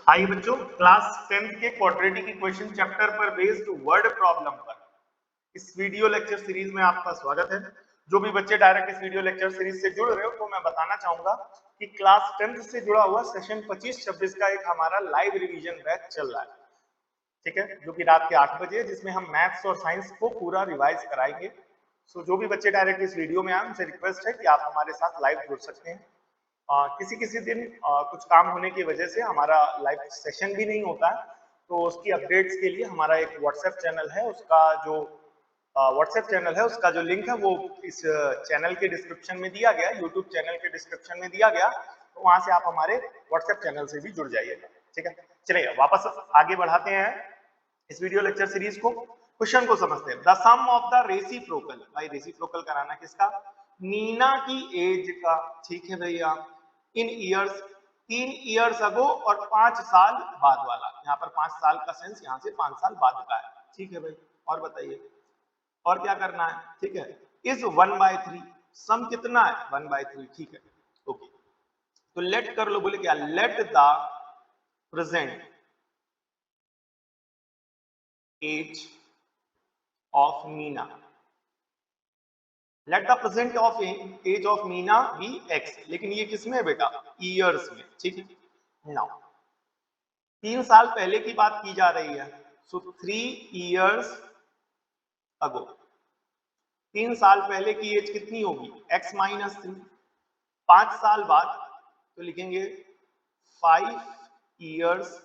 आइए बच्चों, class 10th के क्वाड्रेटिक इक्वेशन चैप्टर पर बेस्ड वर्ड प्रॉब्लम पर इस वीडियो लेक्चर सीरीज में आपका स्वागत है। जो भी बच्चे डायरेक्ट इस वीडियो लेक्चर सीरीज से जुड़ रहे हो तो मैं बताना चाहूंगा कि क्लास 10th से जुड़ा हुआ सेशन 25-26 का एक हमारा लाइव रिवीजन बैच चल रहा है, ठीक है, जो कि रात के 8 बजे है, जिसमें हम मैथ्स और साइंस को पूरा रिवाइज कराएंगे। सो जो भी बच्चे डायरेक्ट इस वीडियो में आए उनसे रिक्वेस्ट है कि आप हमारे साथ लाइव जुड़ सकते हैं। किसी किसी दिन कुछ काम होने की वजह से हमारा लाइव सेशन भी नहीं होता है, तो उसकी अपडेट्स के लिए हमारा एक व्हाट्सएप चैनल है, उसका जो व्हाट्सएप चैनल है उसका जो लिंक है वो इस चैनल के डिस्क्रिप्शन में दिया गया, यूट्यूब चैनल के डिस्क्रिप्शन में दिया गया, तो वहां से आप हमारे व्हाट्सएप चैनल से भी जुड़ जाइएगा, ठीक है। चलिए वापस आगे बढ़ाते हैं इस वीडियो लेक्चर सीरीज को। क्वेश्चन को समझते हैं। The sum of the reciprocal, भाई रेसिप्रोकल कराना किसका? मीना की एज का, ठीक है भैया, इन ईयर्स 3 ईयर्स अगो और 5 साल बाद वाला। यहाँ पर 5 साल का सेंस यहाँ से 5 साल बाद का है, ठीक है भाई। और बताइए और क्या करना है, ठीक है। इज 1/3 सम कितना है? 1/3, ठीक है, ओके। तो लेट कर लो, बोले क्या? Let the present age of Meena, let the present of age of Meena be x, लेकिन ये किसमें है बेटा? ईयर्स में, ठीक है। नाउ 3 साल पहले की बात की जा रही है, सो 3 ईयर्स अगो, 3 साल पहले की एज कितनी होगी? x-3। 5 साल बाद तो लिखेंगे 5 ईयर्स,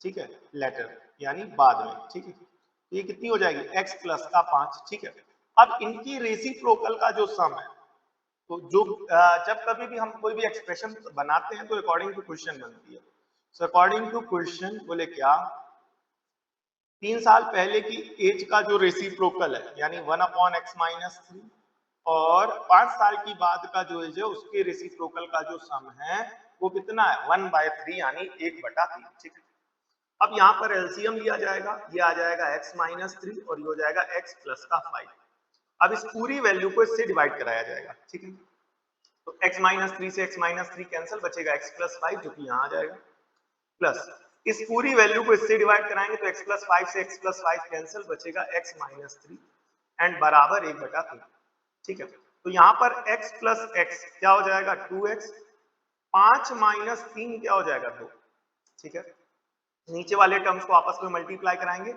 ठीक है, लेटर, यानी बाद में, ठीक है। तो ये कितनी हो जाएगी? x प्लस का 5, ठीक है। अब इनकी रेसिप्रोकल का जो सम है, तो जो जब कभी भी हम कोई भी एक्सप्रेशन बनाते हैं तो अकॉर्डिंग टू क्वेश्चन बनती है। सो अकॉर्डिंग टू क्वेश्चन बोले क्या? 3 साल पहले की एज का जो रेसिप्रोकल है यानी 1/x-3, और 5 साल की बाद का जो एज है उसके रेसिप्रोकल का जो सम है वो कितना है? 1/3 यानी 1/3, ठीक है। अब यहाँ पर एलसीएम लिया जाएगा, ये आ जाएगा x-3 और ये हो जाएगा x प्लस का 5। अब इस पूरी वैल्यू को इससे डिवाइड कराया जाएगा, ठीक है। तो x-3 से x-3 कैंसिल, बचेगा x प्लस 5 जो कि यहाँ आ जाएगा, प्लस इस पूरी वैल्यू को इससे डिवाइड कराएंगे तो x प्लस 5 से x प्लस 5 कैंसिल, बचेगा x-3 एंड बराबर 1/3, ठीक है। तो यहाँ पर x प्लस x क्या हो जाएगा? 2x, 5 माइनस 3 क्या हो जाएगा? 2, ठीक है। नीचे वाले टर्म्स को आपस में मल्टीप्लाई कराएंगे,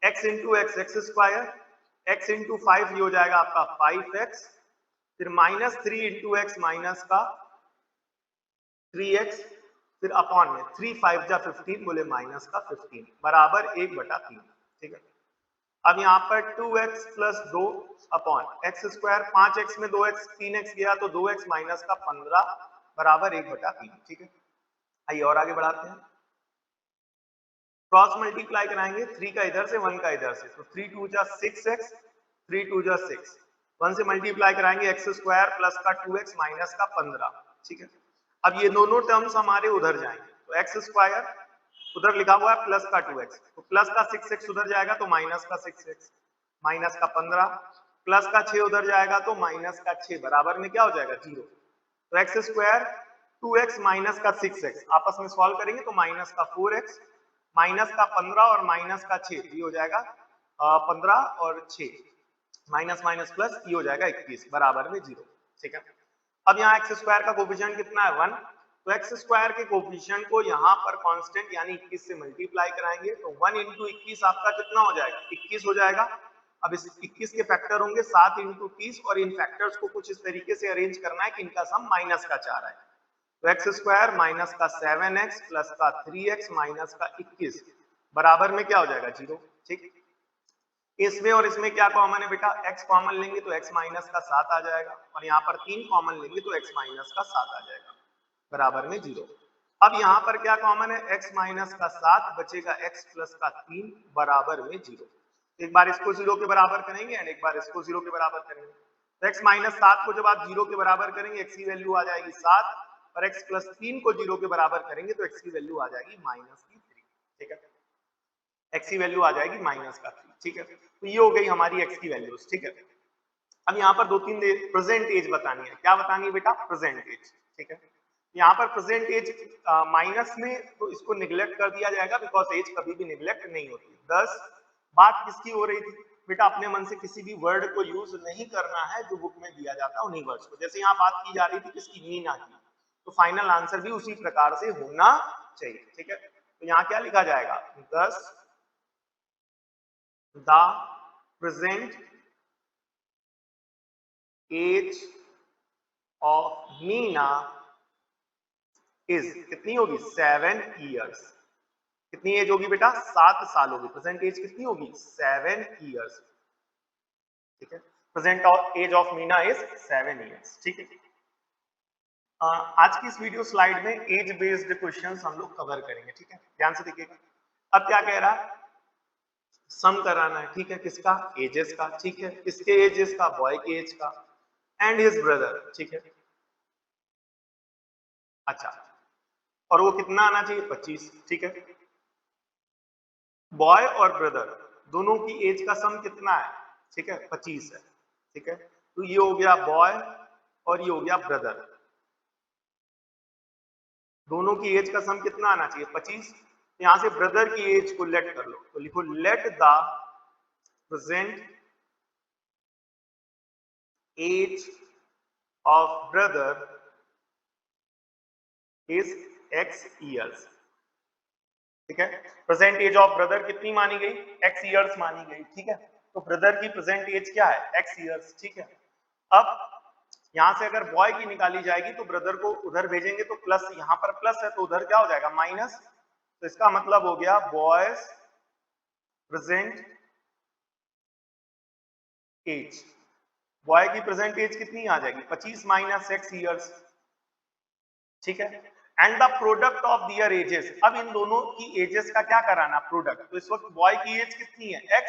x into x x square, x into 5 ये हो जाएगा आपका 5x, फिर -3 इंटू एक्स माइनस का 3x, फिर अपॉन में 3 5 जा 15, बोले माइनस का 15 बराबर 1/3, ठीक है। अब यहाँ पर 2x plus 2 upon x square, 5x में 2x 3x गया तो 2x माइनस का 15 बराबर 1/3, ठीक है। आइए और आगे बढ़ाते हैं, क्रॉस मल्टीप्लाई कराएंगे, 3 का इधर से 1 का इधर से, तो 3 2 जा 6x, 3 2 जा 6, 1 से मल्टीप्लाई कराएंगे एक्स स्क्वायर प्लस का 2x माइनस का 15, ठीक है। अब ये दोनों टर्म्स हमारे उधर जाएंगे, तो एक्स स्क्वायर उधर लिखा हुआ है प्लस का 2x, तो प्लस का 6x उधर जाएगा तो माइनस का 6x, माइनस का 15, प्लस का 6 उधर जाएगा तो माइनस का 6, बराबर में क्या हो जाएगा? 0। तो एक्स स्क्वायर 2x माइनस का 6x आपस में सॉल्व करेंगे तो माइनस का 4x, माइनस का 15 और माइनस का 6, ये हो जाएगा 15 और 6, माइनस माइनस प्लस, ये हो जाएगा 21 बराबर में 0, ठीक है। अब यहाँ एक्स स्क्वायर का कोफिशिएंट कितना है? 1, तो एक्स स्क्वायर के कोफिशिएंट को यहाँ पर कांस्टेंट यानी 21 से मल्टीप्लाई कराएंगे तो 1 इंटू 21 आपका कितना हो जाएगा? 21 हो जाएगा। अब इस 21 के फैक्टर होंगे 7 इंटू 30, और इन फैक्टर्स को कुछ इस तरीके से अरेंज करना है कि इनका सम माइनस का 4 आए, तो एक्स स्क्वायर माइनस का 7x प्लस का 3x माइनस का 21 बराबर में क्या हो जाएगा? 0, ठीक। इसमें और इसमें क्या कॉमन है बेटा? x कॉमन लेंगे तो x माइनस का 7 आ जाएगा, और यहाँ पर 3 कॉमन लेंगे तो x माइनस का 7 आ जाएगा बराबर में 0। अब यहाँ पर क्या कॉमन है? x माइनस का 7 बचेगा x प्लस का 3 बराबर में 0। एक बार इसको 0 के बराबर करेंगे एंड एक बार इसको 0 के बराबर करेंगे, तो x माइनस 7 को जब आप 0 के बराबर करेंगे x की वैल्यू आ जाएगी 7, और x प्लस 3 को 0 के बराबर करेंगे तो x की वैल्यू आ जाएगी माइनस की 3, ठीक है। x की वैल्यू आ जाएगी माइनस का 3, ठीक है। तो ये हो गई हमारी x की वैल्यूज, ठीक है। अब यहाँ पर 2-3 प्रेजेंट एज बतानी है। क्या बतानी है बेटा? प्रेजेंट एज, ठीक है। यहाँ पर प्रेजेंट एज माइनस में, तो इसको निगलेक्ट कर दिया जाएगा बिकॉज एज कभी भी निगलेक्ट नहीं होती। 10 बात किसकी हो रही थी बेटा, अपने मन से किसी भी वर्ड को यूज नहीं करना है जो बुक में दिया जाता है उन्हीं वर्ड्स को। जैसे यहाँ बात की जा रही थी किसकी, मीना की, तो फाइनल आंसर भी उसी प्रकार से होना चाहिए। ठीक है, तो यहाँ क्या लिखा जाएगा, 10 the present age of Meena is, कितनी होगी, 7 इयर्स। कितनी एज होगी बेटा, 7 साल होगी। प्रेजेंट एज कितनी होगी, 7 इयर्स। ठीक है, present age of Meena is 7 years. ठीक है, आज की इस वीडियो स्लाइड में एज बेस्ड क्वेश्चंस हम लोग कवर करेंगे। ठीक है, ध्यान से देखिएगा। अब क्या कह रहा है, सम कराना है। ठीक है, किसका, एजेस का। ठीक है, किसके एजेस का, बॉय के एज का एंड हिज ब्रदर। ठीक है, अच्छा, और वो कितना आना चाहिए, 25। ठीक है, बॉय और ब्रदर दोनों की एज का सम कितना है, ठीक है, 25 है। ठीक है, तो ये हो गया बॉय और ये हो गया ब्रदर, दोनों की एज का सम कितना आना चाहिए, 25। यहां से ब्रदर की एज को लेट कर लो, तो लिखो let the present age of brother is x years. ठीक है, प्रेजेंट एज ऑफ ब्रदर कितनी मानी गई, x इयर्स मानी गई। ठीक है, तो ब्रदर की प्रेजेंट एज क्या है, x इयर्स। ठीक है, अब यहां से अगर बॉय की निकाली जाएगी तो ब्रदर को उधर भेजेंगे तो प्लस, यहां पर प्लस है तो उधर क्या हो जाएगा, माइनस। तो इसका मतलब हो गया बॉयज प्रेजेंट एज, बॉय की प्रेजेंट एज कितनी आ जाएगी, 25 माइनस x इयर्स। ठीक है, and the product of their ages, अब इन दोनों की एजेस का क्या कराना, प्रोडक्ट। तो इस वक्त बॉय की एज कितनी है, x,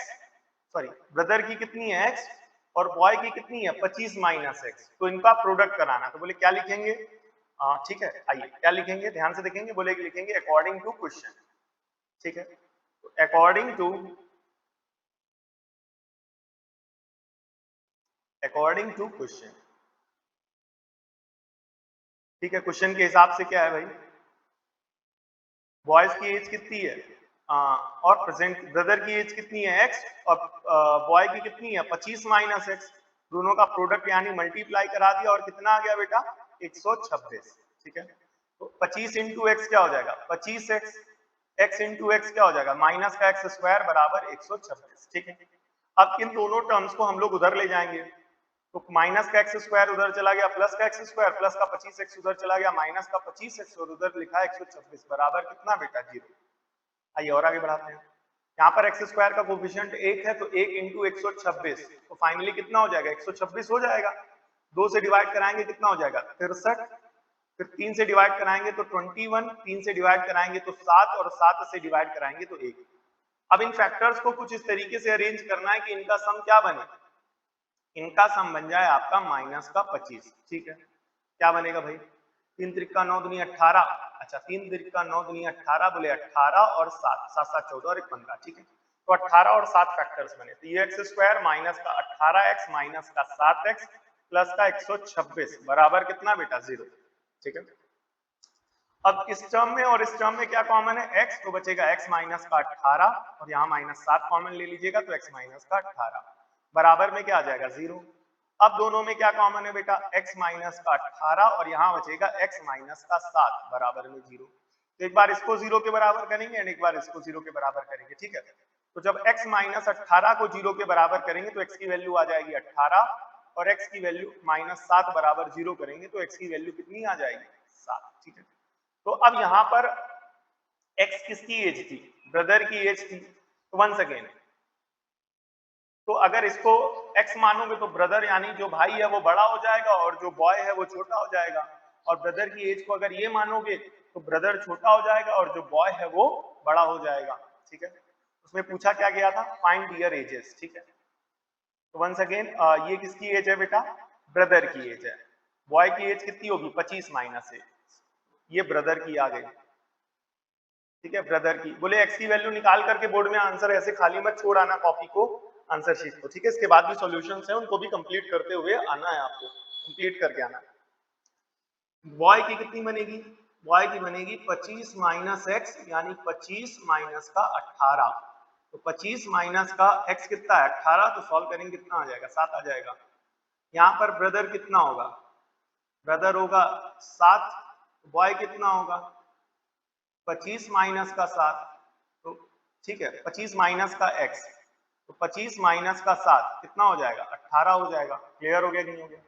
सॉरी ब्रदर की कितनी है, x, और बॉय की कितनी है, 25 माइनस x, तो इनका प्रोडक्ट कराना। तो बोले क्या लिखेंगे, ठीक है, आइए क्या लिखेंगे, ध्यान से देखेंगे। बोले कि लिखेंगे अकॉर्डिंग टू क्वेश्चन। ठीक है, अकॉर्डिंग टू क्वेश्चन। ठीक है, क्वेश्चन के हिसाब से क्या है भाई, बॉयज की एज कितनी है, और प्रेजेंट ब्रदर की एज कितनी है, x, और बॉय की कितनी है, 25 माइनस x, दोनों का प्रोडक्ट यानी मल्टीप्लाई करा दिया और कितना आ गया बेटा, 126। ठीक है, तो 25 इंटू एक्स क्या हो जाएगा, 25x, x इंटू एक्स क्या हो जाएगा, माइनस का एक्स स्क्वायर बराबर 126। ठीक है, अब इन दोनों टर्म्स को हम लोग उधर ले जाएंगे, तो माइनस का एक्स स्क्वायर उधर चला गया, प्लस का एक्स स्क्वायर, प्लस का 25x उधर चला गया, माइनस का 25x और उधर लिखा है 126 बराबर कितना बेटा, 0। आइए और आगे बढ़ाते हैं। यहाँ पर एक्स स्क्वायर का कोफिशिएंट 1 है, तो 1 इंटू 126, तो फाइनली कितना हो जाएगा, 126 हो जाएगा। 2 से डिवाइड कराएंगे कितना हो जाएगा, 63, फिर 3 से डिवाइड कराएंगे तो 21, 3 से डिवाइड कराएंगे तो 7, और 7 से डिवाइड कराएंगे तो 1। अब इन फैक्टर्स को कुछ इस तरीके से अरेंज करना है कि इनका सम क्या बने, इनका सम बन जाए आपका माइनस का 25। ठीक है, क्या बनेगा भाई, 3 त्रिका 9 दूनी 18, अच्छा 3 त्रिका 9 दूनी 18, बोले 18 और 7, 7 7 14 और 1 15। ठीक है, तो 18 और 7 फैक्टर्स बने, तो ये एक्स स्क्वायर माइनस का 18x माइनस का 7x प्लस का 126 बराबर कितना बेटा, 0। ठीक है, अब इस टर्म में और इस टर्म में क्या कॉमन है, x, तो बचेगा x माइनस का 18 और यहाँ माइनस 7 कॉमन ले लीजिएगा तो x माइनस का 18 बराबर में क्या आ जाएगा, 0। अब दोनों में क्या कॉमन है बेटा, x माइनस का 18 और यहाँ बचेगा x माइनस का 7 बराबर में 0। तो एक बार इसको 0 के बराबर करेंगे और एक बार इसको 0 के बराबर करेंगे। ठीक है, तो जब x माइनस 18 को 0 के बराबर करेंगे तो x की वैल्यू आ जाएगी 18 और x की वैल्यू माइनस 7 बराबर 0 करेंगे तो x की वैल्यू कितनी आ जाएगी, 7। ठीक है, तो अब यहां पर x किसकी एज थी, ब्रदर की एज थी, तो वंस अगेन, तो अगर इसको x मानोगे तो ब्रदर यानी जो भाई है वो बड़ा हो जाएगा और जो बॉय है वो छोटा हो जाएगा, और ब्रदर की एज को अगर ये मानोगे तो ब्रदर छोटा हो जाएगा और जो बॉय है वो बड़ा हो जाएगा। ठीक है, उसमें पूछा क्या गया था, फाइंड दियर एजेस। ठीक है, तो वंस अगेन ये किसकी एज है बेटा, ब्रदर की एज है, बॉय की एज कितनी होगी, 25 माइनस 1, ये ब्रदर की आ गई। ठीक है, ब्रदर की, बोले x की वैल्यू निकाल करके बोर्ड में आंसर ऐसे खाली मत छोड़ आना कॉपी को, आंसर शीट को। ठीक है, इसके बाद भी सॉल्यूशंस हैं उनको भी कंप्लीट करते हुए आना है, आपको कंप्लीट करके आना है। बॉय की कितनी बनेगी, बॉय की बनेगी 25 माइनस एक्स यानी 25 माइनस का 18। तो 25 माइनस का x कितना है 18, तो सॉल्व करेंगे कितना आ जाएगा 7 आ जाएगा। यहाँ पर ब्रदर कितना होगा, ब्रदर होगा 7, बॉय कितना होगा 25 माइनस का 7, तो ठीक है 25 माइनस का x, तो 25 माइनस का 7 कितना हो जाएगा 18 हो जाएगा। क्लियर हो गया कि नहीं हो गया?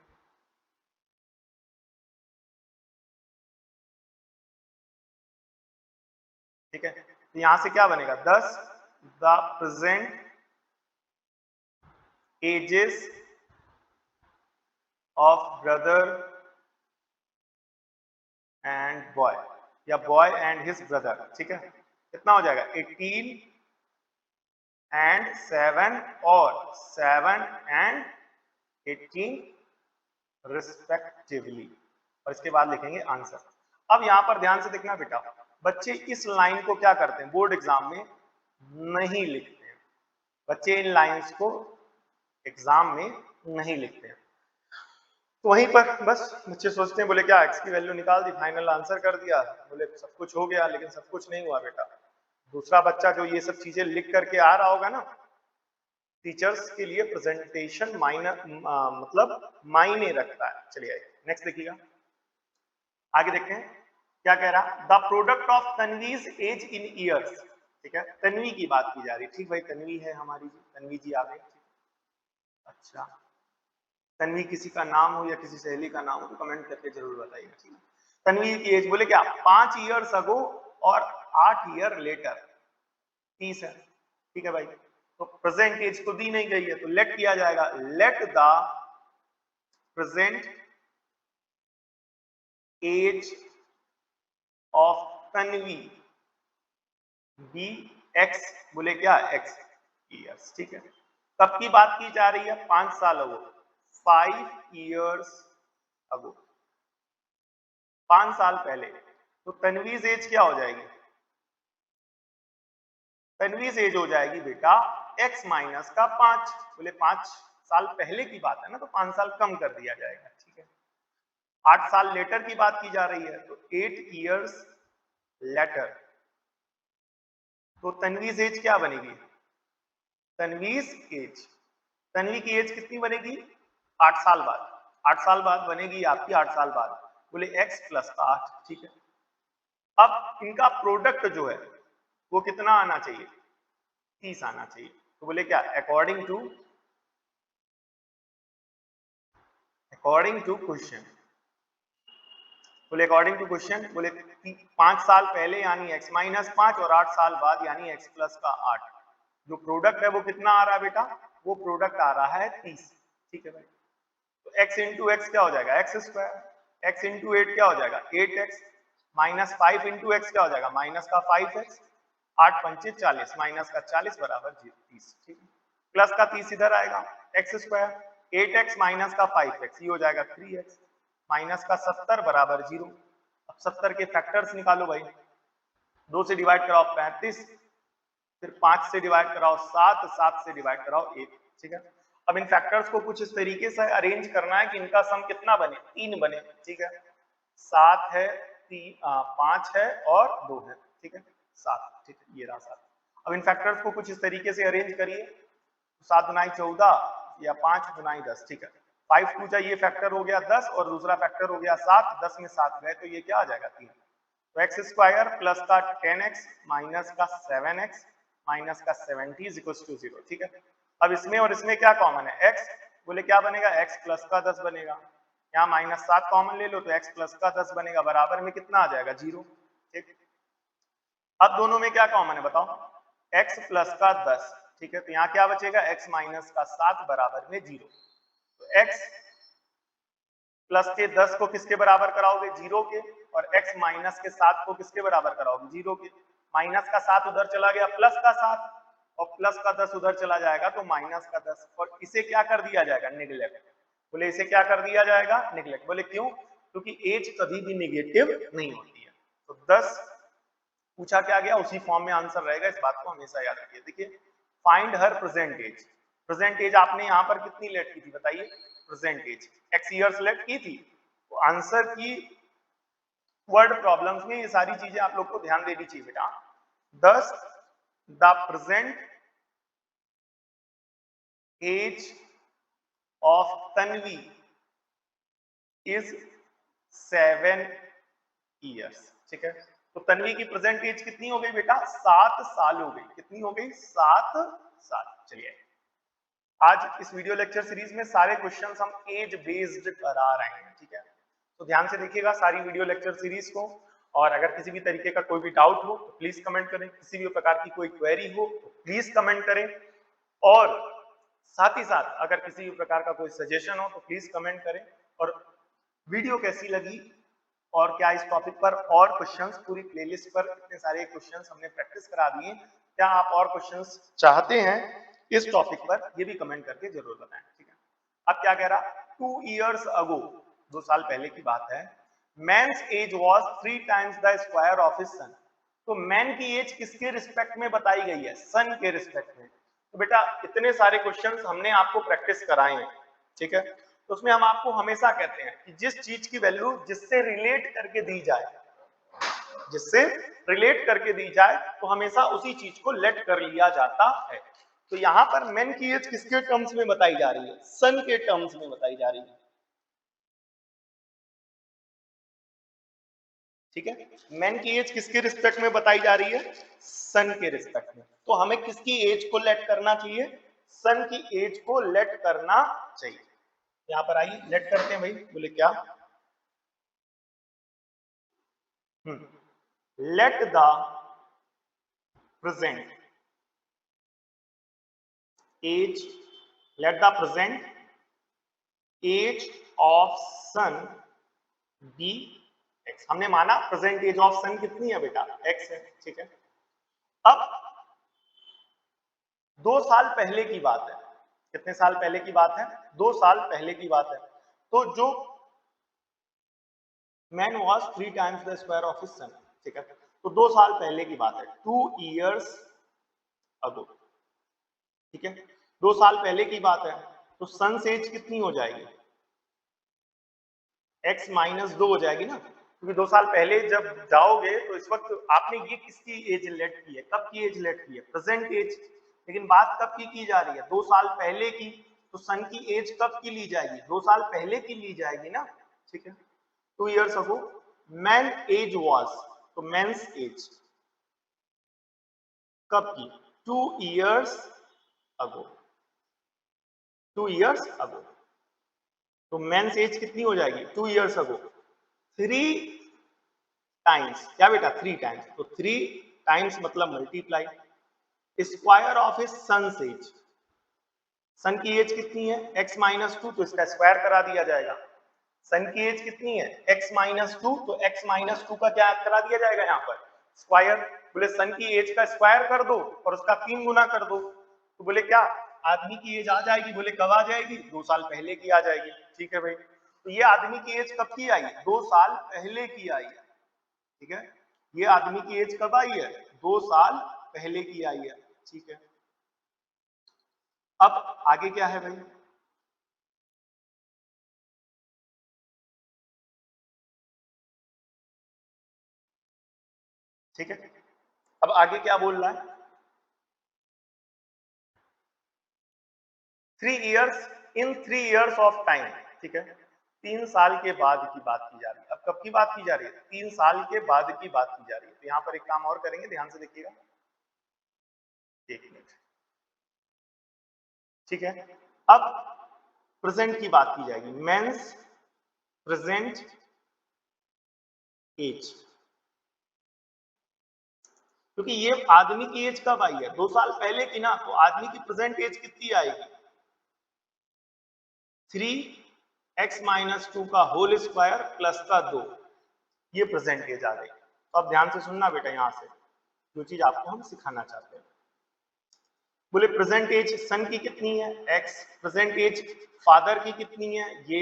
ठीक है, तो यहां से क्या बनेगा 10 the present ages of brother and boy, या बॉय एंड हिज ब्रदर। ठीक है, कितना हो जाएगा 18 एंड 7 और 7 एंड 18 रिस्पेक्टिवली, और इसके बाद लिखेंगे आंसर। अब यहां पर ध्यान से देखना बेटा, बच्चे इस लाइन को क्या करते हैं बोर्ड एग्जाम में नहीं लिखते हैं, बच्चे इन लाइंस को एग्जाम में नहीं लिखते हैं। तो वहीं पर बस बच्चे सोचते हैं बोले क्या एक्स की वैल्यू निकाल दी, फाइनल आंसर कर दिया, बोले सब कुछ हो गया, लेकिन सब कुछ नहीं हुआ बेटा। दूसरा बच्चा जो ये सब चीजें लिख करके आ रहा होगा ना, टीचर्स के लिए प्रेजेंटेशन मतलब मायने रखता है। चलिए नेक्स्ट देखिएगा, आगे देखते हैं क्या कह रहा, the product of Tanvi's age in years. ठीक है, तन्वी की बात की जा रही है। ठीक भाई, तन्वी है हमारी जी, तन्वी जी आ गए। अच्छा, तन्वी किसी का नाम हो या किसी सहेली का नाम हो तो कमेंट करके जरूर बताइएगा। ठीक है, तन्वी की एज बोले क्या 5 ईयर्स अगो और 8 ईयर लेटर 30 है। ठीक है भाई, तो प्रेजेंट एज तो दी नहीं गई है, तो लेट किया जाएगा, let the present age of Tanvi be x, बोले क्या एक्स ईयर्स। ठीक है, कब की बात की जा रही है 5 साल अगो, 5 ईयर्स अगो, 5 साल पहले। तो तन्वीज एज क्या हो जाएगी, तन्वीज एज हो जाएगी बेटा x माइनस का 5, बोले 5 साल पहले की बात है ना, तो 5 साल कम कर दिया जाएगा। ठीक है, 8 साल लेटर की बात की जा रही है, तो 8 ईयर्स लेटर। तो तन्वीज एज क्या बनेगी, तन्वीज एज, तन्वी की एज कितनी बनेगी 8 साल बाद, 8 साल बाद बनेगी आपकी 8 साल बाद, बोले x प्लस 8। ठीक है, अब इनका प्रोडक्ट जो है वो कितना आना चाहिए 30 आना चाहिए। तो बोले क्या अकॉर्डिंग टू क्वेश्चन, बोले अकॉर्डिंग टू क्वेश्चन, बोले 5 साल पहले यानी x माइनस 5 और 8 साल बाद यानी x प्लस का 8, जो प्रोडक्ट है वो कितना आ रहा है बेटा, वो प्रोडक्ट आ रहा है 30। ठीक है भाई, तो x इंटू एक्स क्या हो जाएगा एक्स स्क्वायर, x इंटू 8 क्या हो जाएगा 8x, माइनस 5 इंटू एक्स क्या हो जाएगा माइनस का 5x, 8 पंचे 40 माइनस का 40 बराबर 30। ठीक है, प्लस का 30 इधर आएगा, एक्स स्क्वायर 8x माइनस का 5x ये हो जाएगा 3x, माइनस का 70 बराबर 0। अब 70 के फैक्टर्स निकालो भाई, 2 से डिवाइड कराओ 35, फिर 5 से डिवाइड कराओ 7, 7 से डिवाइड कराओ 1। ठीक है, अब इन फैक्टर्स को कुछ इस तरीके से अरेंज करना है कि इनका सम कितना बने 3 बने। ठीक है, 7 है 5 है और 2 है। ठीक है 7, ठीक है ये रहा 7। अब इन फैक्टर्स को कुछ इस तरीके से अरेंज करिए, 7 दुनाई 14 या 5 दुनाई 10। ठीक है, 5 टू जा ये फैक्टर हो गया 10 और दूसरा फैक्टर हो गया 7, 10 में 7 गए तो ये क्या आ जाएगा 3। तो एक्स स्क्वायर प्लस का 10x माइनस का 7x माइनस का 70 इज इक्वल टू 0। ठीक है, अब इसमें और इसमें क्या कॉमन है x, बोले क्या बनेगा x प्लस का 10 बनेगा, यहाँ माइनस 7 कॉमन ले लो तो x प्लस का 10 बनेगा, बराबर में कितना आ जाएगा 0। ठीक, अब दोनों में क्या कॉमन है बताओ x प्लस का 10। ठीक है, तो यहाँ क्या बचेगा x माइनस का 7 बराबर में 0। तो x प्लस के 10 को किसके बराबर कराओगे 0 के, और x माइनस के 7 को किसके बराबर कराओगे 0 के, माइनस का 7 उधर चला गया प्लस का 7 और प्लस का 10 उधर चला जाएगा तो माइनस का 10, और इसे क्या कर दिया जाएगा निगलेक्ट, बोले इसे क्या कर दिया जाएगा निगलेक्ट। बोले क्यों, क्योंकि एज कभी भी निगेटिव नहीं होती है। तो 10 पूछा क्या गया उसी फॉर्म में आंसर रहेगा, इस बात को हमेशा याद रखिए। देखिए find her present age, present age आपने यहाँ पर कितनी लेट की थी बताइए, present age x years let की थी, तो आंसर की वर्ड प्रॉब्लम्स में ये सारी चीजें आप लोग को ध्यान देनी चाहिए बेटा। 10 the present age of Tanvi is 7 years. ठीक है, तो तन्वी की प्रेजेंट एज कितनी हो गई बेटा? 7 साल हो गई। कितनी हो गई? 7 साल। चलिए, आज इस वीडियो लेक्चर सीरीज में सारे क्वेश्चंस हम एज बेस्ड करा रहे हैं। ठीक है, तो ध्यान से देखिएगा सारी वीडियो लेक्चर सीरीज को, और अगर किसी भी तरीके का कोई भी डाउट हो तो प्लीज कमेंट करें, किसी भी प्रकार की कोई क्वेरी हो तो प्लीज कमेंट करें, और साथ ही साथ अगर किसी भी प्रकार का कोई सजेशन हो तो प्लीज कमेंट करें। और वीडियो कैसी लगी और क्या इस टॉपिक पर और क्वेश्चंस, पूरी प्लेलिस्ट पर इतने सारे क्वेश्चंस हमने प्रैक्टिस करा दिए, क्या आप और क्वेश्चंस चाहते हैं इस टॉपिक पर, ये भी कमेंट करके जरूर बताएं। ठीक है, अब क्या कह रहा? 2 years ago, 2 साल पहले की बात है, man's age was 3 times the square of his son. तो मैन की एज किसके रिस्पेक्ट में बताई गई है? सन के रिस्पेक्ट में। तो बेटा इतने सारे क्वेश्चंस हमने आपको प्रैक्टिस कराए हैं। ठीक है, तो उसमें हम आपको हमेशा कहते हैं कि जिस चीज की वैल्यू जिससे रिलेट करके दी जाए, जिससे रिलेट करके दी जाए, तो हमेशा उसी चीज को लेट कर लिया जाता है। तो यहां पर मैन की एज किसके टर्म्स में बताई जा रही है? सन के टर्म्स में बताई जा रही है। ठीक है, मैन की एज किसके रिस्पेक्ट में बताई जा रही है? सन के रिस्पेक्ट में। तो हमें किसकी एज को लेट करना चाहिए? सन की एज को लेट करना चाहिए। यहां पर आइए लेट करते हैं भाई। बोले क्या? Let the present age, let the present age of son be x. हमने माना प्रेजेंट एज ऑफ सन कितनी है बेटा? एक्स है। ठीक है, अब 2 साल पहले की बात है। कितने साल पहले की बात है? 2 साल पहले की बात है। तो जो man was 3 times the square of his सन। ठीक है, तो 2 साल पहले की बात है, 2 years अगो। ठीक है, 2 साल पहले की बात है, तो सन से एज कितनी हो जाएगी? x माइनस 2 हो जाएगी ना, क्योंकि 2 साल पहले जब जाओगे तो इस वक्त आपने ये किसकी एज लेट की है? कब की एज लेट की है? Present age. लेकिन बात कब की जा रही है? 2 साल पहले की। तो सन की एज कब की ली जाएगी? 2 साल पहले की ली जाएगी ना। ठीक है, 2 years ago man age was, तो मैंस एज कब की? 2 years ago, 2 years ago। तो मेंस एज कितनी हो जाएगी? 2 years ago। 3 टाइम्स क्या बेटा? 3 टाइम्स। तो 3 टाइम्स मतलब multiply square of his son's age. Son की एज कितनी है? x माइनस 2, तो इसका स्क्वायर करा दिया जाएगा। सन की एज कितनी है? x माइनस 2, तो x माइनस 2 का क्या करा दिया जाएगा यहाँ पर? स्क्वायर। बोले सन की एज का स्क्वायर कर दो और उसका 3 गुना कर दो, तो बोले क्या आदमी की एज आ जाएगी? बोले कब आ जाएगी? 2 साल पहले की आ जाएगी। ठीक है भाई, तो ये आदमी की एज कब की आई? 2 साल पहले की आई है। ठीक है, ये आदमी की एज कब आई है? 2 साल पहले की आई है। ठीक है, अब आगे क्या है भाई? ठीक है, अब आगे क्या बोल रहा है? 3 years, in 3 years of time. ठीक है, 3 साल के बाद की बात की जा रही है। अब कब की बात की जा रही है? 3 साल के बाद की बात की जा रही है। तो यहां पर एक काम और करेंगे, ध्यान से देखिएगा, 1 मिनट। ठीक है, अब प्रेजेंट की बात की जाएगी, मेंस प्रेजेंट एज। क्योंकि ये आदमी की एज कब आई है? 2 साल पहले की ना, तो आदमी की प्रेजेंट एज कितनी आएगी? 3x माइनस 2 का होल स्क्वायर प्लस का 2, ये प्रेजेंट एज आ गई। तो अब ध्यान से सुनना बेटा, यहां से जो चीज आपको हम सिखाना चाहते हैं। बोले प्रेजेंट एज सन की कितनी है? x। प्रेजेंट एज फादर की कितनी है? ये।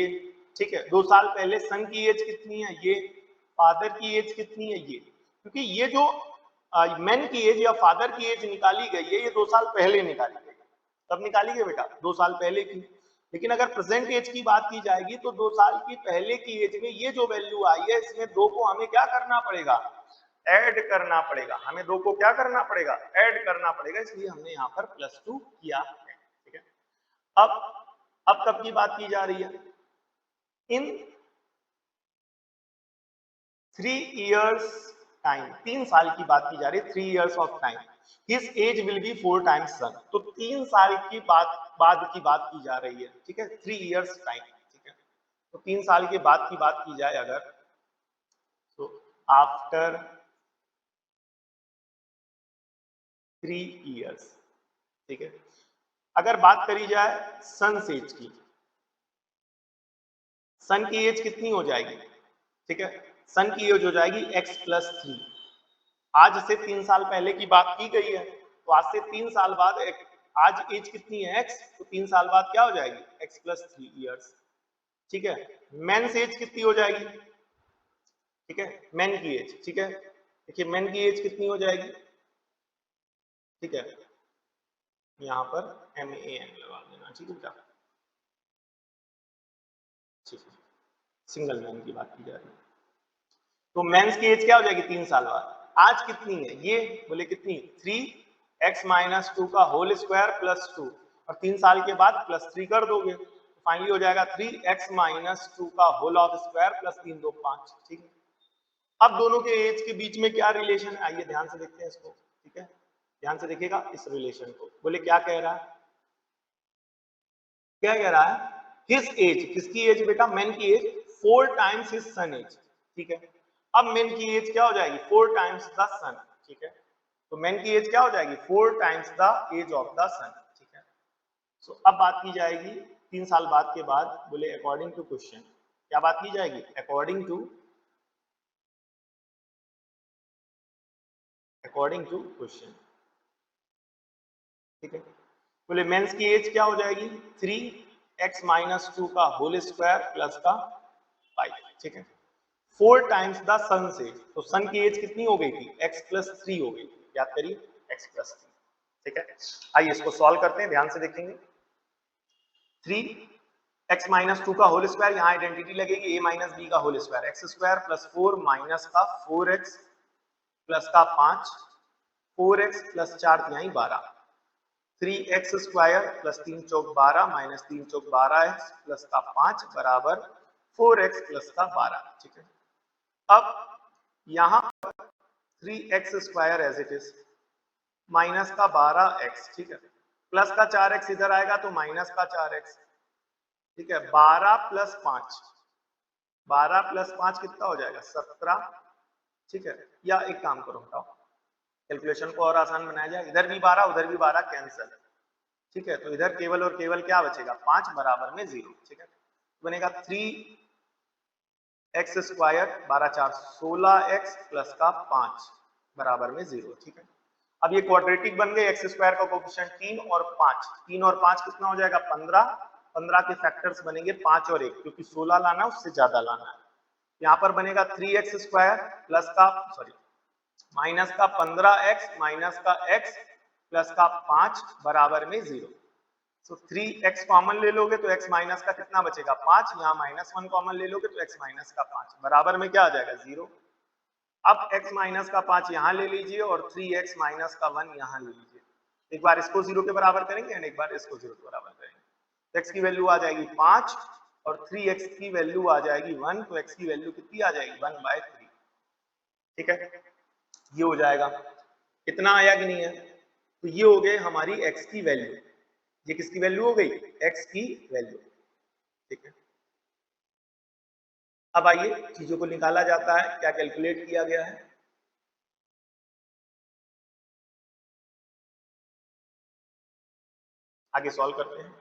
ठीक है, 2 साल पहले सन की एज कितनी है? ये। फादर की एज कितनी है? ये। क्योंकि ये जो मैन की एज या फादर की एज निकाली गई है, ये 2 साल पहले निकाली गई। कब निकाली गई बेटा? 2 साल पहले की। लेकिन अगर प्रेजेंट एज की बात की जाएगी तो 2 साल की पहले की एज में ये जो वैल्यू आई है इसमें 2 को हमें क्या करना पड़ेगा, ऐड करना पड़ेगा। हमें 2 को क्या करना पड़ेगा, ऐड करना पड़ेगा, इसलिए हमने यहाँ पर +2 किया है। ठीक है, अब कब की बात की जा रही है, इन 3 years टाइम, 3 साल की बात की जा रही है, 3 years of time, his age will be 4 times सन। तो 3 साल की बाद की बात की जा रही है। ठीक है, 3 years टाइम। ठीक है, तो 3 साल के बाद की बात की जाए अगर, तो आफ्टर 3 years, ठीक है, अगर बात करी जाए सन एज की, सन की एज कितनी हो जाएगी, ठीक है, सन की एज हो जाएगी x+3। आज से 3 साल पहले की बात की गई है, तो आज से 3 साल बाद आज एज कितनी है x, तो 3 साल बाद क्या हो जाएगी x+3 ईयर्स। ठीक है, मेंस एज कितनी हो जाएगी, ठीक है, मेन की एज, ठीक है, देखिए मेन की एज कितनी हो जाएगी, ठीक है, यहाँ पर MAN लगा देना, ठीक है क्या, ठीक है, सिंगल मैन की बात की जा रही है। तो मेंस की एज क्या हो जाएगी 3 साल बाद, आज कितनी है ये, बोले कितनी, 3x-2 का होल स्क्वायर +2, और 3 साल के बाद +3 कर दोगे, तो फाइनली हो जाएगा 3x-2 का होल ऑफ स्क्वायर +3 2 5। ठीक है, अब दोनों के एज के बीच में क्या रिलेशन है, आइए ध्यान से देखते हैं इसको। ठीक है, ध्यान से देखिएगा इस रिलेशन को, बोले क्या कह रहा है, क्या कह रहा है, हिज एज, किसकी एज बेटा, मेन की age 4 times his son age. ठीक है, अब मेन की एज क्या हो जाएगी 4 टाइम्स द सन। ठीक है, तो मेन की एज क्या हो जाएगी 4 times the age of the son. ठीक है, सो अब बात की जाएगी 3 साल बाद के बाद, बोले अकॉर्डिंग टू क्वेश्चन, क्या बात की जाएगी, अकॉर्डिंग टू क्वेश्चन। ठीक है, बोले मेंस की एज क्या हो जाएगी 3x-2 का होल स्क्वायर प्लस का 5। ठीक है, 4 टाइम्स द सन से, तो सन की एज कितनी हो गई थी x+3 हो गई थी, याद करिए x+3। ठीक है, आइए इसको सॉल्व करते हैं, ध्यान से देखेंगे। 3x-2 का होल स्क्वायर, यहाँ आइडेंटिटी लगेगी a-b का whole square, x square plus 4 minus का 4x प्लस का 5, 4x प्लस 4 यहीं 12, 3x स्क्वायर प्लस 3 चौक 12 माइनस 3 चौक 12x प्लस का 5 बराबर 4x प्लस का 12। ठीक है, अब यहां 3x square as it is minus का 12x, ठीक है, प्लस का 4x इधर आएगा तो माइनस का 4x। ठीक है, 12 प्लस 5, 12 प्लस 5 कितना हो जाएगा 17। ठीक है, या एक काम करो हटाओ, कैलकुलेशन को और आसान बनाया जाए, इधर भी 12 उधर भी 12 कैंसिल। ठीक है, तो इधर केवल और केवल क्या बचेगा 5 बराबर में 0। ठीक है, बनेगा 3x स्क्वायर 12 4 16x प्लस का 5 बराबर में 0। ठीक है, अब ये क्वाड्रेटिक बन गए, x स्क्वायर का कोएफिशिएंट 3 और 5, 3 और 5 कितना हो जाएगा 15, 15 के फैक्टर्स बनेंगे 5 और 1, क्योंकि 16 लाना है उससे ज्यादा लाना है। यहाँ पर बनेगा 3x स्क्वायर प्लस का माइनस का 15x माइनस का x प्लस का 5 बराबर में 0। तो 3x कॉमन ले लोगे तो x माइनस का कितना बचेगा 5, यहाँ -1 कॉमन ले लोगे तो x माइनस का 5 बराबर में क्या आ जाएगा 0। अब x माइनस का 5 यहाँ ले लीजिए और 3x माइनस का 1 यहाँ ले लीजिए, एक बार इसको 0 के बराबर करेंगे एंड एक बार इसको 0 के बराबर करेंगे, तो x की वैल्यू आ जाएगी 5 और 3x की वैल्यू आ जाएगी 1, तो x की वैल्यू कितनी आ जाएगी 1/3। ठीक है, ये हो जाएगा, इतना आया कि नहीं है, तो ये हो गए हमारी x की वैल्यू, ये किसकी वैल्यू हो गई x की वैल्यू। ठीक है, अब आइए चीजों को निकाला जाता है, क्या कैलकुलेट किया गया है, आगे सॉल्व करते हैं।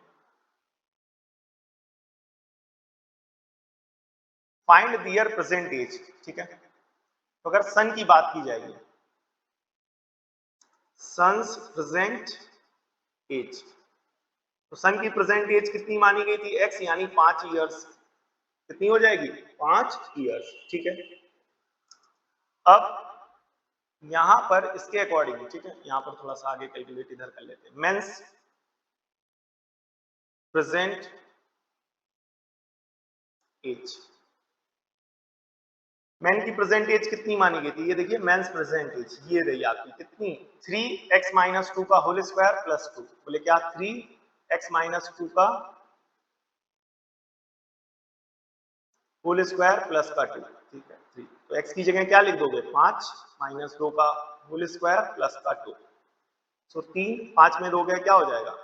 फाइंड दियर प्रेजेंट एज। ठीक है, तो अगर सन की बात की जाएगी, सन्स प्रेजेंट एज, तो सन की प्रेजेंट एज कितनी मानी गई थी x, यानी 5 इयर्स, कितनी हो जाएगी 5 इयर्स। ठीक है, अब यहां पर इसके अकॉर्डिंग, ठीक है, यहां पर थोड़ा सा आगे कैलकुलेट इधर कर लेते हैं, मेंस प्रेजेंट एज। मैन की प्रेजेंट एज कितनी मानी गई थी? ये देखिए मैंस प्रेजेंट एज ये रही आपकी कितनी, 3x माइनस 2 का होल स्क्वायर प्लस 2। बोले क्या? 3x माइनस 2 का होल स्क्वायर प्लस का 2। ठीक है 3, तो x की जगह क्या लिख दोगे? 5 माइनस 2 का होल स्क्वायर प्लस का 2। सो 3 5 में दोगे क्या हो जाएगा?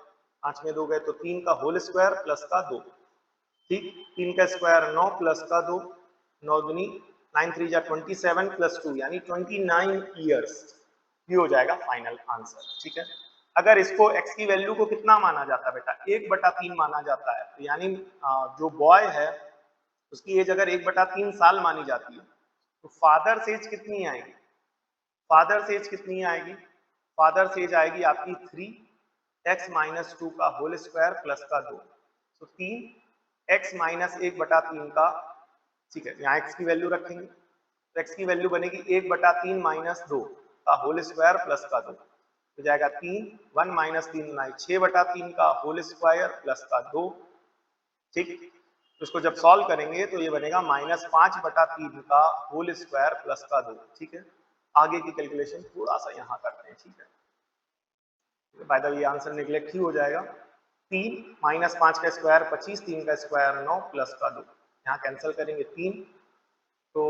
5 में दोगे तो 3 का होल स्क्वायर प्लस का 2। ठीक, 3 का स्क्वायर 9 प्लस का 2, 9 दूनी 9 3 जा 27 प्लस 2 यानी 29 ईयर्स। ये हो जाएगा फाइनल आंसर। ठीक है, अगर इसको x की वैल्यू को कितना माना जाता है बेटा? 1/3 माना जाता है, तो यानी जो बॉय है उसकी एज अगर 1/3 साल मानी जाती है तो फादर्स एज कितनी आएगी? फादर्स एज कितनी आएगी? फादर्स एज आएगी आपकी 3x माइनस 2 का होल स्क्वायर प्लस का 2। तो 3x माइनस 1/3 का, ठीक है यहाँ x की वैल्यू रखेंगे तो x की वैल्यू बनेगी 1/3 माइनस 2 का होल स्क्वायर प्लस का 2, तो जाएगा 3 1 माइनस 3 बनाए 6/3 का होल स्क्वायर प्लस का 2। ठीक, तो इसको जब सॉल्व करेंगे तो ये बनेगा -5/3 का होल स्क्वायर प्लस का 2। ठीक है, आगे की कैलकुलेशन थोड़ा सा यहाँ करते हैं। ठीक है, बाय द वे आंसर निकलेक्ट ही हो जाएगा। 3 माइनस 5 का स्क्वायर 25, 3 का स्क्वायर 9 प्लस का 2, यहाँ कैंसिल करेंगे 3, तो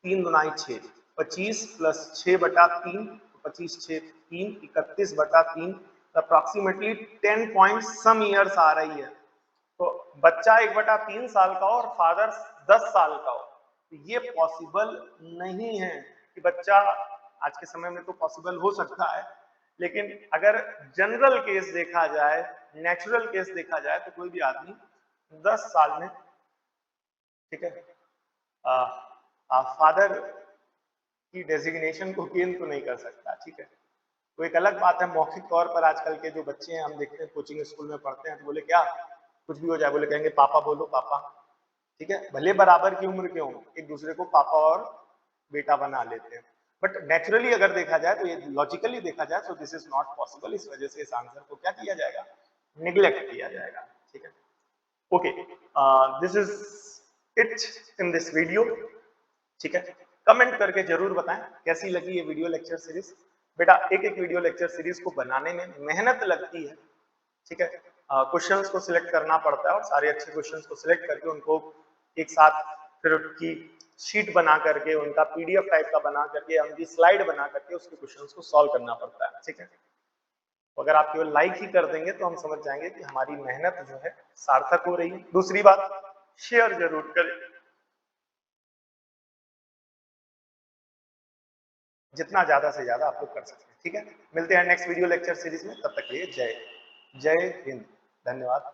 3 दुनाई 6, 25 plus 6/3, 25 6 3 31/3, approximately 10 point some years आ रही है। तो बच्चा 1/3 साल का हो और फादर 10 साल का हो, तो ये पॉसिबल नहीं है कि बच्चा, आज के समय में तो पॉसिबल हो सकता है, लेकिन अगर जनरल केस देखा जाए, नेचुरल केस देखा जाए तो कोई भी आदमी 10 साल में, ठीक है, फादर की डेजिग्नेशन को गेन तो नहीं कर सकता। ठीक है, तो एक अलग बात है मौखिक तौर पर आजकल के जो बच्चे हैं हम देखते हैं कोचिंग स्कूल में पढ़ते हैं तो बोले क्या कुछ भी हो जाए बोले कहेंगे पापा बोलो पापा। ठीक है, भले बराबर की उम्र के हों एक दूसरे को पापा और बेटा बना लेते हैं, बट नेचुरली अगर देखा जाए तो ये लॉजिकली देखा जाए तो दिस इज नॉट पॉसिबल। इस वजह से इस आंसर को क्या किया जाएगा? निग्लेक्ट किया जाएगा। ठीक है, okay, this is it in this video. ठीक है, कमेंट करके जरूर बताएं कैसी लगी ये वीडियो लेक्चर सीरीज। बेटा एक एक वीडियो लेक्चर सीरीज को बनाने में मेहनत लगती है। ठीक है, क्वेश्चंस को सिलेक्ट करना पड़ता है और सारे अच्छे क्वेश्चंस को सिलेक्ट करके उनको एक साथ फिर उसकी शीट बना करके उनका पीडीएफ टाइप का बना करके उनकी स्लाइड बना करके उसके क्वेश्चंस को सॉल्व करना पड़ता है। ठीक है, तो अगर आप केवल लाइक ही कर देंगे तो हम समझ जाएंगे कि हमारी मेहनत जो है सार्थक हो रही है। दूसरी बात, शेयर जरूर करें, जितना ज्यादा से ज्यादा आप लोग कर सकते हैं। ठीक है, मिलते हैं नेक्स्ट वीडियो लेक्चर सीरीज में, तब तक के लिए जय हिंद, धन्यवाद।